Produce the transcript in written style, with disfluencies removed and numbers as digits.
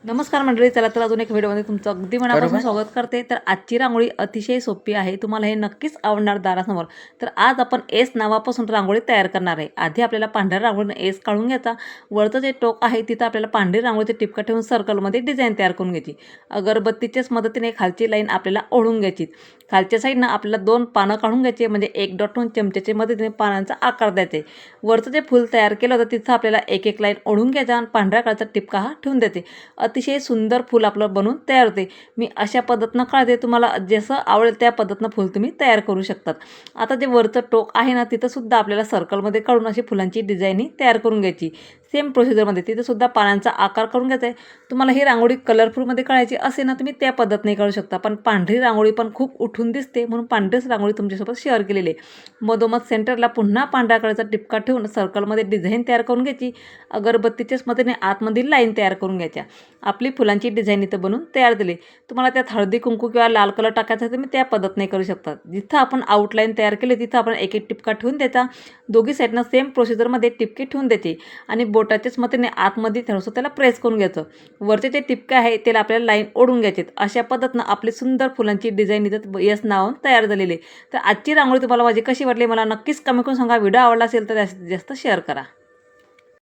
नमस्कार मंडळी, चला तर अजून एक व्हिडिओमध्ये तुमचं अगदी मनापासून स्वागत करते. तर आजची रांगोळी अतिशय सोपी आहे, तुम्हाला हे नक्कीच आवडणार दारासमोर. तर आज आपण एस नावापासून रांगोळी तयार करणार आहे. आधी आपल्याला पांढऱ्या रांगोळीने एस काढून घ्यायचा. वरचं जे टोक आहे तिथं आपल्याला पांढरी रांगोळीचे टिपका ठेवून सर्कलमध्ये डिझाईन तयार करून घ्यायची. अगरबत्तीच्याच मदतीने खालची लाईन आपल्याला ओढून घ्यायची. खालच्या साईडनं आपल्याला 2 पानं काढून घ्यायची, म्हणजे एक डॉट ठेवून चमच्याच्या मदतीने पानांचा आकार द्यायचे. वरचं जे फूल तयार केलं होतं तिथं आपल्याला एक एक लाईन ओढून घ्यायचा आणि पांढऱ्या कलरचा टिपका हा ठेवून द्यायचे. अतिशय सुंदर फूल आपलं बनून तयार होते. मी अशा पद्धतीनं काढते, तुम्हाला जसं आवडेल त्या पद्धतीनं फूल तुम्ही तयार करू शकतात. आता जे वरचं टोक आहे ना, तिथं सुद्धा आपल्याला सर्कलमध्ये काढून अशी फुलांची डिझाईन तयार करून घ्यायची. सेम प्रोसिजरमध्ये तिथं सुद्धा पानांचा आकार करून घ्यायचा आहे. तुम्हाला ही रांगोळी कलरफुलमध्ये काढायची असेल ना, तुम्ही त्या पद्धतीने काढू शकता. पण पांढरी रांगोळी पण खूप उठून दिसते, म्हणून पांढरीच रांगोळी तुमच्यासोबत शेअर केलेली आहे. मधोमध सेंटरला पुन्हा पांढऱ्या कलरचा टिपका ठेवून सर्कलमध्ये डिझाईन तयार करून घ्यायची. अगरबत्तीच्याच मदतीने आतमधील लाईन तयार करून घ्यायच्या. आपली फुलांची डिझाईन इथं बनवून तयार दिली. तुम्हाला त्यात हळदी कुंकू किंवा लाल कलर टाकायचा आहे, तुम्ही त्या पद्धतीने करू शकता. जिथं आपण आउटलाईन तयार केली तिथं आपण एक एक टिपका ठेवून द्यायचा. दोघी साईडनं सेम प्रोसिजरमध्ये टिपके ठेवून द्यायचे आणि बोटाच्याच मदतीने आतमध्ये थोडंसं त्याला प्रेस करून घ्यायचं. वरचे जे टिपके आहे त्याला आपल्याला लाईन ओढून घ्यायचे. अशा पद्धतीनं आपली सुंदर फुलांची डिझाईन इथं यस नावानं तयार झालेली आहे. तर आजची रांगोळी तुम्हाला माझी कशी वाटली मला नक्कीच कमेंट करून सांगा. व्हिडिओ आवडला असेल तर जास्तीत जास्त शेअर करा.